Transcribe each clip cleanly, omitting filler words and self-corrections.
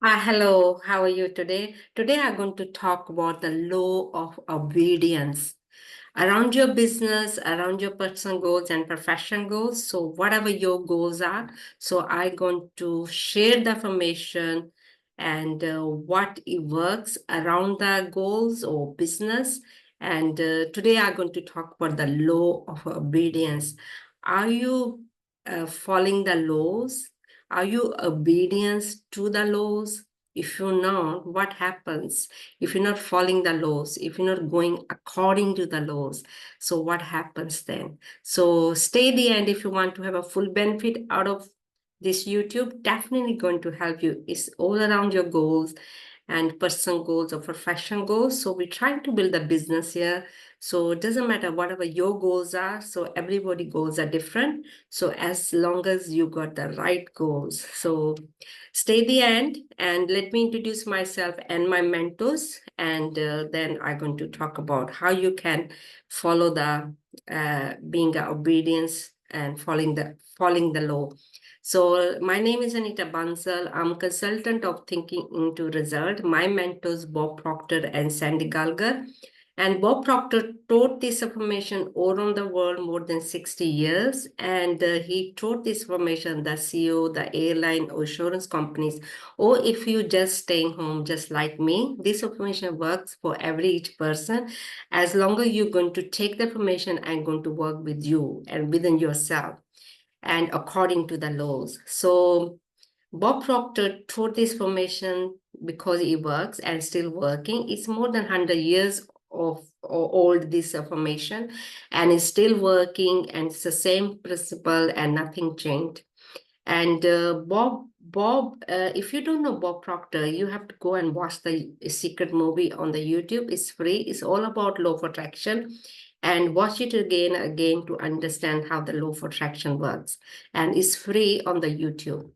Hello, how are you today? Today I'm going to talk about the law of obedience around your business, around your personal goals and profession goals. So whatever your goals are, so I'm going to share the information and what it works around the goals or business. And today I'm going to talk about the law of obedience. Are you following the laws? Are you obedience to the laws? If you're not, what happens? If you're not following the laws, if you're not going according to the laws, so what happens then? So stay the end if you want to have a full benefit out of this YouTube. Definitely going to help you. It's all around your goals and personal goals or professional goals. So we're trying to build a business here. So it doesn't matter whatever your goals are. So everybody goals are different. So as long as you got the right goals. So stay the end and let me introduce myself and my mentors. And then I'm going to talk about how you can follow the being a obedience and following the law. So my name is Anita Bansal. I'm a consultant of Thinking into Result. My mentors, Bob Proctor and Sandy Gallagher. And Bob Proctor taught this information all around the world more than 60 years. And he taught this information, the CEO, the airline or insurance companies, or if you just staying home just like me, this information works for every each person. As long as you're going to take the information and going to work with you and within yourself and according to the laws. So Bob Proctor taught this formation because it works and still working. It's more than 100 years of old, this formation, and it's still working, and it's the same principle and nothing changed. And if you don't know Bob Proctor, you have to go and watch the Secret movie on the YouTube. It's free. It's all about law of attraction. And watch it again to understand how the law of attraction works. And it's free on the YouTube.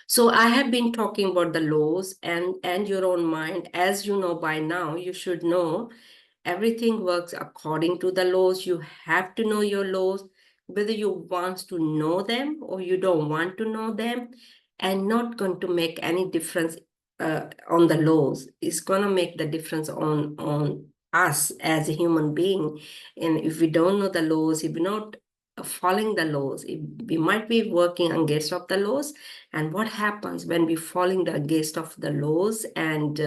So I have been talking about the laws and your own mind. As you know by now, you should know everything works according to the laws. You have to know your laws, whether you want to know them or you don't want to know them, and not going to make any difference on the laws. It's going to make the difference on us as a human being. And if we don't know the laws, if we're not following the laws, we might be working against of the laws. And what happens when we following the against of the laws and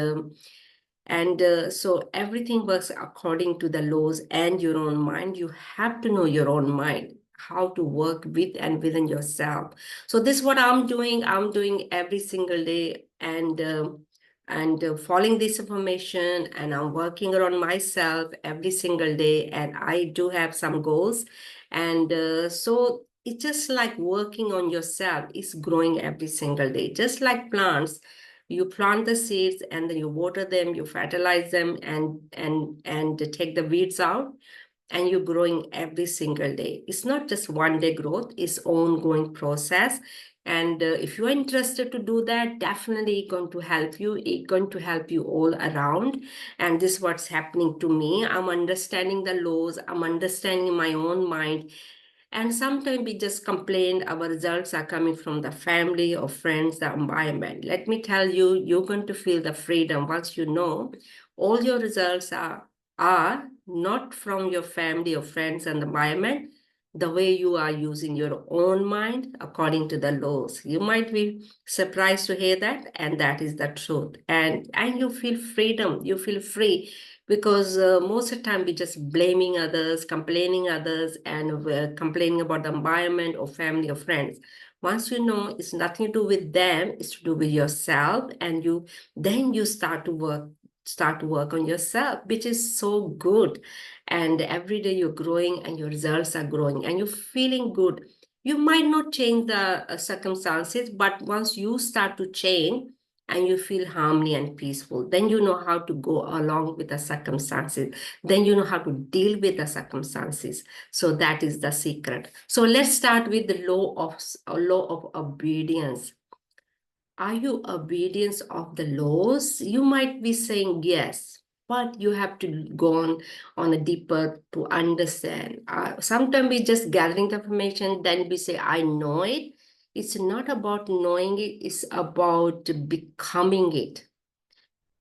so everything works according to the laws and your own mind. You have to know your own mind, how to work with and within yourself. So this is what I'm doing. I'm doing every single day and following this information, and I'm working on myself every single day. And I do have some goals. And so it's just like working on yourself is growing every single day, just like plants. You plant the seeds and then you water them, you fertilize them, and take the weeds out, and you're growing every single day. It's not just one day growth, it's ongoing process. And if you're interested to do that, definitely going to help you. It's going to help you all around. And this is what's happening to me. I'm understanding the laws, I'm understanding my own mind. And sometimes we just complain our results are coming from the family or friends, the environment. Let me tell you, you're going to feel the freedom once you know all your results are not from your family or friends and the environment, the way you are using your own mind according to the laws. You might be surprised to hear that, and that is the truth. And you feel freedom, you feel free, because most of the time we just blaming others, complaining others, and we're complaining about the environment or family or friends. Once you know it's nothing to do with them, it's to do with yourself, and you start to work on yourself, which is so good. And every day you're growing and your results are growing and you're feeling good. You might not change the circumstances, but once you start to change, and you feel harmony and peaceful, then you know how to go along with the circumstances. Then you know how to deal with the circumstances. So that is the secret. So let's start with the law of obedience. Are you obedience of the laws? You might be saying yes, but you have to go on a deeper to understand. Sometimes we just gathering the information, then we say, I know it. It's not about knowing it, it's about becoming it.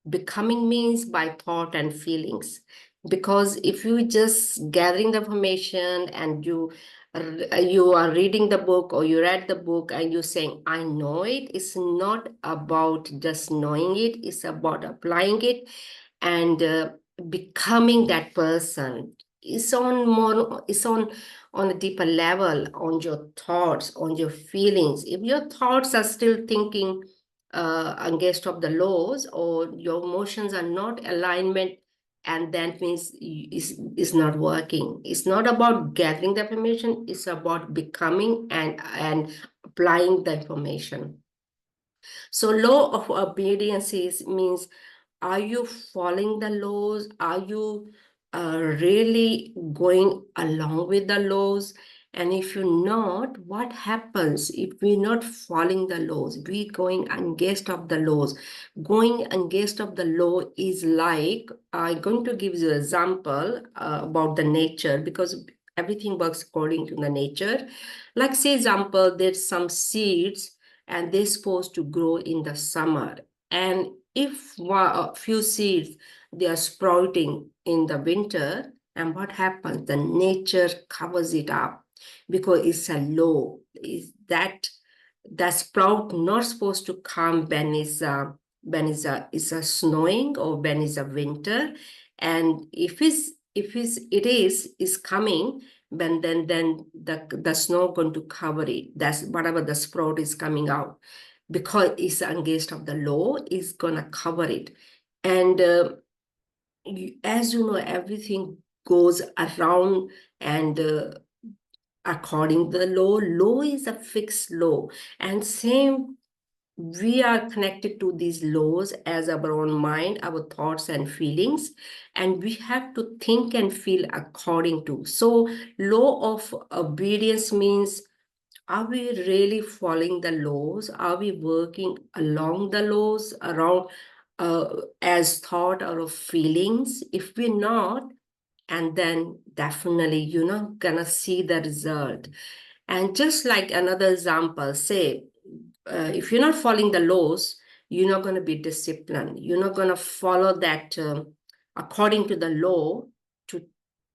Becoming means by thought and feelings. Because if you just gathering the information and you are reading the book or you read the book and you're saying, I know it, it's not about just knowing it, it's about applying it and becoming that person. It's on a deeper level, on your thoughts, on your feelings. If your thoughts are still thinking against of the laws, or your emotions are not alignment, and that means it's not working. It's not about gathering the information, it's about becoming and applying the information. So law of obedience means, are you following the laws? Are you really going along with the laws? And if you're not, what happens if we're not following the laws? We going against of the laws. Going against of the law is like, I'm going to give you an example about the nature, because everything works according to the nature. Like, say example, there's some seeds and they're supposed to grow in the summer. And if a few seeds, they are sprouting in the winter, and what happens? The nature covers it up because it's a law. Is that the sprout not supposed to come when it's a snowing or when it's a winter, and if it is coming, then the snow going to cover it. That's whatever the sprout is coming out, because it's against of the law, is gonna cover it. And as you know, everything goes around and according to the law. Law is a fixed law, and same, we are connected to these laws as our own mind, our thoughts and feelings, and we have to think and feel according to. So law of obedience means, are we really following the laws? Are we working along the laws around as thought or of feelings? If we're not, and then definitely you're not gonna see the result. And just like another example, say, if you're not following the laws, you're not going to be disciplined. You're not going to follow that according to the law. To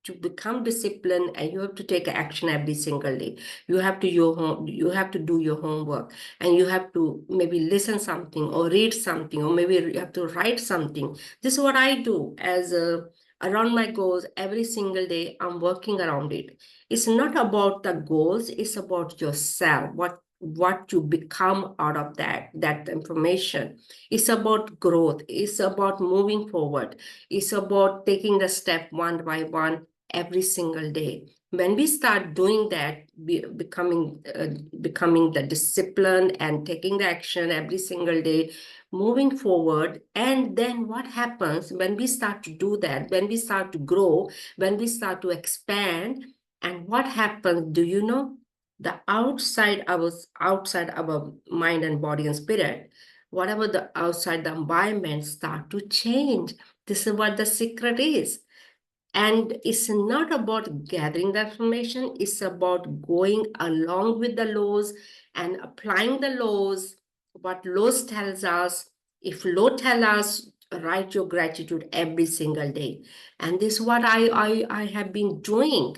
to become disciplined, and you have to take action every single day. You have to you have to do your homework, and you have to maybe listen something or read something, or maybe you have to write something. This is what I do as around my goals every single day. I'm working around it. It's not about the goals, it's about yourself, what you become out of that information. It's about growth, it's about moving forward, it's about taking the step one by one every single day. When we start doing that, becoming the discipline and taking the action every single day, moving forward. And then what happens when we start to do that, when we start to grow, when we start to expand, and what happens, do you know? The outside our mind and body and spirit, whatever the outside the environment start to change. This is what the secret is. And it's not about gathering the information, it's about going along with the laws and applying the laws. What laws tells us, if law tell us, write your gratitude every single day. And this is what I have been doing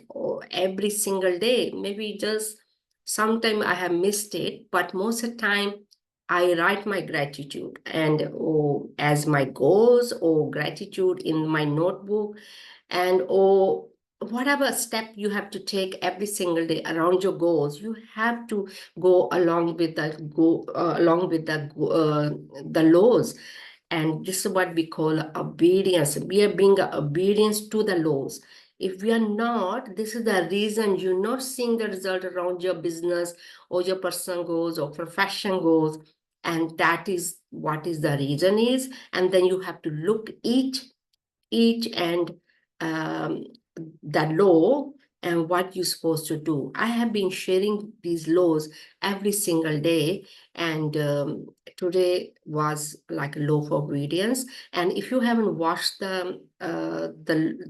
every single day. Maybe just sometime I have missed it, but most of the time I write my gratitude and as my goals or gratitude in my notebook, and or whatever step you have to take every single day around your goals, you have to go along with the laws. And this is what we call obedience. We are being obedience to the laws. If we are not, this is the reason you're not seeing the result around your business or your personal goals or profession goals. And that is what is the reason is. And then you have to look each and um, the law and what you're supposed to do. I have been sharing these laws every single day, and today was like a law for obedience. And if you haven't watched the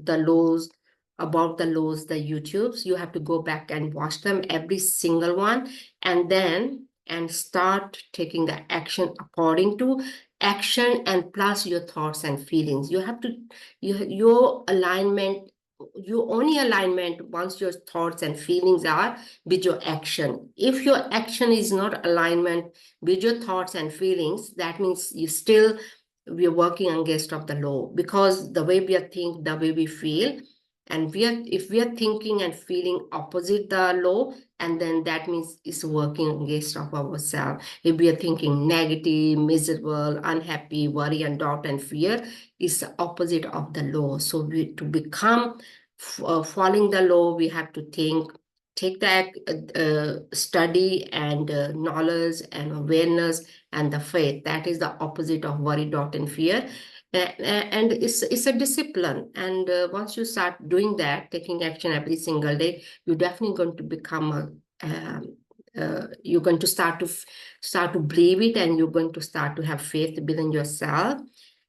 laws, about the laws, the YouTubes, you have to go back and watch them, every single one. And then and start taking the action according to action and plus your thoughts and feelings. You have to, your alignment, your only alignment once your thoughts and feelings are with your action. If your action is not alignment with your thoughts and feelings, that means you still, we're working against of the law, because the way we are think, the way we feel, and we are, if we are thinking and feeling opposite the law, and then that means it's working against of ourselves. If we are thinking negative, miserable, unhappy, worry and doubt and fear, is the opposite of the law. So we, to become following the law, we have to think, take the study and knowledge and awareness and the faith. That is the opposite of worry, doubt and fear. And it's a discipline. And once you start doing that, taking action every single day, you're definitely going to become a you're going to start to believe it, and you're going to start to have faith within yourself.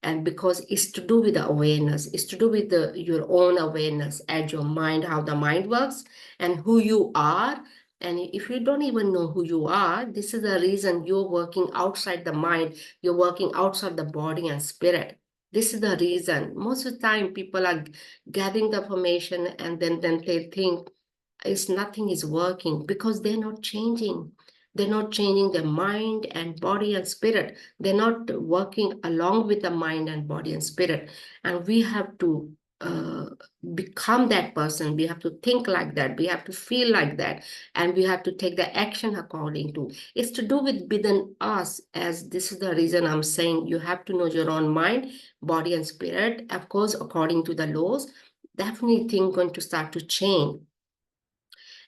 And because it's to do with the awareness, it's to do with your own awareness at your mind, how the mind works and who you are. And if you don't even know who you are, this is the reason you're working outside the mind, you're working outside the body and spirit. This is the reason. Most of the time, people are gathering the information, and then they think is nothing is working, because they're not changing. They're not changing their mind and body and spirit. They're not working along with the mind and body and spirit. And we have to uh, become that person. We have to think like that. We have to feel like that. And we have to take the action according to. It's to do with within us, as this is the reason I'm saying you have to know your own mind, body and spirit. Of course, according to the laws, definitely things going to start to change.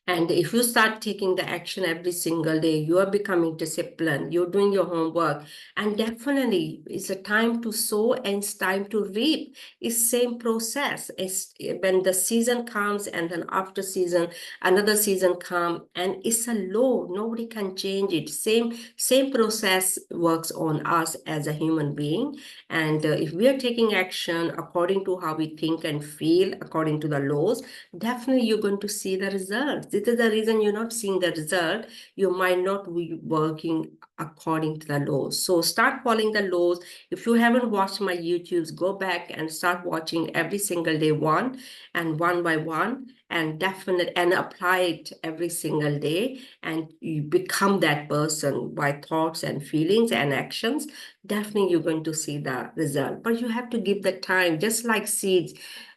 And if you start taking the action every single day, you are becoming disciplined, you're doing your homework, and definitely it's a time to sow and it's time to reap. It's same process. It's when the season comes, and then after season, another season come, and it's a law. Nobody can change it. Same process works on us as a human being. And if we are taking action according to how we think and feel, according to the laws, definitely you're going to see the results. This is the reason you're not seeing the result. You might not be working according to the laws. So start following the laws. If you haven't watched my YouTubes, go back and start watching every single day, one by one, and definitely and apply it every single day, and you become that person by thoughts and feelings and actions. Definitely you're going to see the result. But you have to give the time, just like seeds.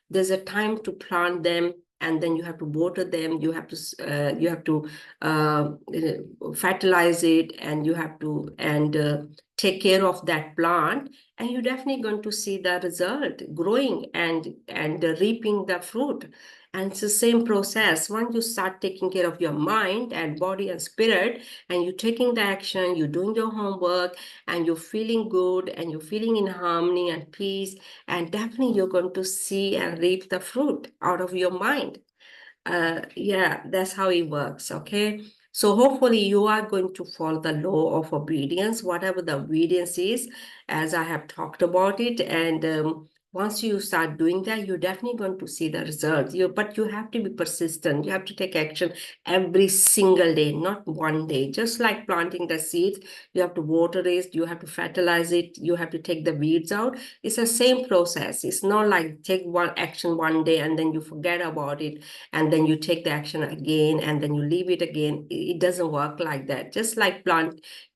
There's a time to plant them, and then you have to water them. You have to uh, fertilize it, and you have to take care of that plant, and you're definitely going to see the result growing and reaping the fruit. And it's the same process. Once you start taking care of your mind and body and spirit, and you're taking the action, you're doing your homework, and you're feeling good, and you're feeling in harmony and peace, and definitely you're going to see and reap the fruit out of your mind. Yeah, that's how it works. Okay. So hopefully you are going to follow the law of obedience, whatever the obedience is, as I have talked about it. And once you start doing that, you're definitely going to see the results. But you have to be persistent. You have to take action every single day, not one day. Just like planting the seeds, you have to water it, you have to fertilize it, you have to take the weeds out. It's the same process. It's not like take one action one day and then you forget about it, and then you take the action again, and then you leave it again. It doesn't work like that. Just like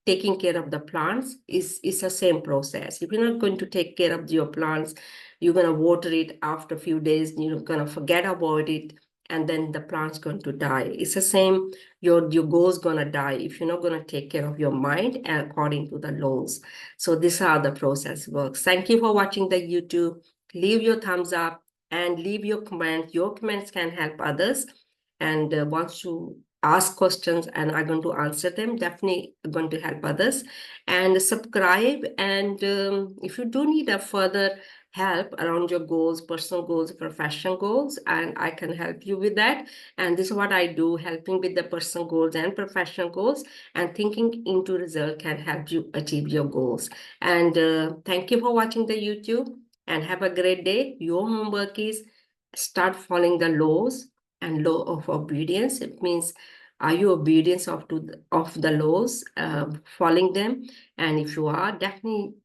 taking care of the plants is the same process. If you're not going to take care of your plants, you're going to water it after a few days, you're going to forget about it, and then the plant's going to die. It's the same. Your goal's going to die if you're not going to take care of your mind according to the laws. So this is how the process works. Thank you for watching the YouTube. Leave your thumbs up and leave your comments. Your comments can help others. And once you ask questions and I'm going to answer them, definitely going to help others. And subscribe. And if you do need a further help around your goals, personal goals, professional goals, and I can help you with that. And this is what I do, helping with the personal goals and professional goals, and thinking into result can help you achieve your goals. And thank you for watching the YouTube, and have a great day. Your homework is start following the laws and law of obedience. It means Are you obedience of the laws, following them? And if you are, definitely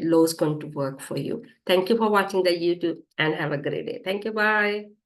laws going to work for you. Thank you for watching the YouTube and have a great day. Thank you. Bye.